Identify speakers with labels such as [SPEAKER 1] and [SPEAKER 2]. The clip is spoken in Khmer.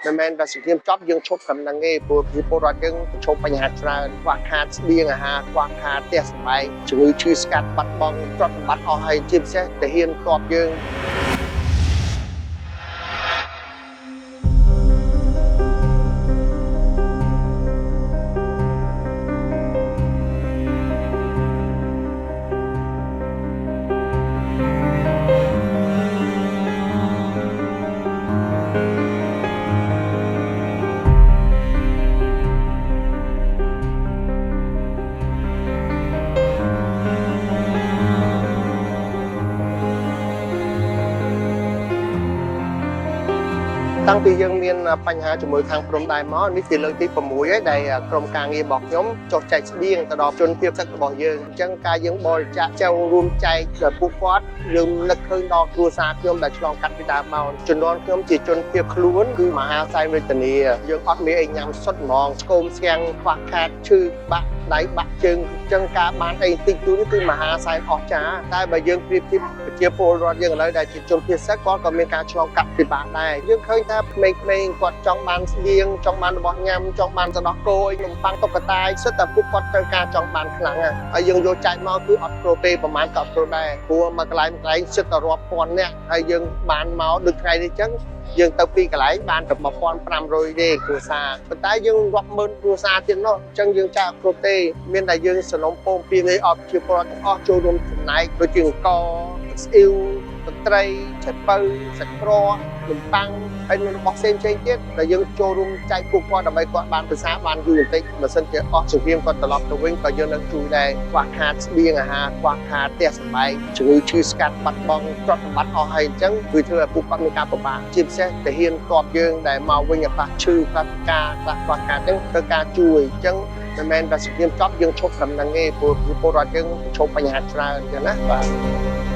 [SPEAKER 1] មិនមែនតែសង្គ្រាមចប់យើងឈប់កំណឹងទេព្រោះពលរដ្ឋយើងប្រឈមបញ្ហាច្រើនខ្វះខាតស្បៀងអាហារខ្វះខាតផ្ទះសម្បែងជំងឺឈឺស្កាត់បាត់បង់ទ្រព្យសម្បត្តិអស់ហើយជាពិសេសទាហានទ័ពយើង តាំងពីយើងមានបញ្ហាជាមួយខាងព្រំដែនមកនេះជាលើកទី6ហើយដែលក្រុមការងាររបស់ខ្ញុំចុះចែកស្បៀងទៅដល់ជនភៀសទឹករបស់យើងអញ្ចឹងការយើងបរិច្ចាគចូលរួមចែកដល់ពួកគាត់យើងនឹកឃើញដល់គ្រួសារខ្ញុំដែលឆ្លងកាត់ពីដើមមកជំនាន់ខ្ញុំជាជនភៀសខ្លួនគឺមហាសែនវេទនាយើងអត់មានអីញ៉ាំសុទ្ធហ្មងស្គមស្គាំងខ្វះខាតឈឺបាក់ដៃបាក់ជើងអញ្ចឹងការបានអីតិចតួចនេះគឺមហាសែនអស្ចារ្យតែបើយើងប្រៀបធៀបប្រជាពលរដ្ឋយើងឥឡូវដែលជាជនភៀសទឹកគាត់ក៏មានការឆ្លងកាត់ពិបាកដែរយើងឃើញថាក្មេងៗគាត់ចង់បានស្បៀងចង់បានរបស់ញ៉ាំចង់បានសណ្ដោះគោនំប៉័ងតុក្កតាសិតតែពួកគាត់ត្រូវការចង់បានខ្លាំងហើយយើងយកចែកមកគឺអត់គ្រប់ទេប្រហែលក៏គ្រប់ដែរព្រោះមួយកន្លែងសិតតែរាប់ពាន់នាក់ហើយយើងបានមកដូចថ្ងៃនេះអញ្ចឹងយើងទៅពីកន្លែងបានតែ 1500 ទេគ្រួសារប៉ុន្តែយើងរាប់ម៉ឺនគ្រួសារទៀតនោះអញ្ចឹងយើងចាក់គ្រប់ទេមានតែយើងសនំពងពីនេះអត់ជាពលរដ្ឋទាំងអស់ចូលរួមចំណែកដូចជាអង្គស្អ៊ីវទឹកត្រីឆៃពៅសាច់ក្រកនំប៉័ងហើយមានរបស់ផ្សេងទៀតដែលយើងចូលរួមចែកពួកគាត់ដើម្បីគាត់បានភាសាបានយូរបន្តិចបើសិនជាអស់សង្គ្រាមគាត់ត្រឡប់ទៅវិញក៏យើងនឹងជួយដែរខ្វះខាតស្បៀងអាហារខ្វះខាតផ្ទះសម្បែងជំងឺឈឺស្កាត់បាត់បង់ទ្រព្យសម្បត្តិអស់ហើយអញ្ចឹងវាធ្វើឲ្យពួកគាត់មានការពិបាកជាពិសេសទាហានទ័ពយើងដែលមកវិញខ្លះឈឺខ្លះការខ្លះខ្វះខាតអញ្ចឹងត្រូវការជួយអញ្ចឹងមិនមែនតែសង្គ្រាមចប់យើងឈប់ត្រឹមហ្នឹងទេព្រោះពលរដ្ឋយើងប្រឈមបញ្ហាច្រើនអញ្ចឹងណាបាទ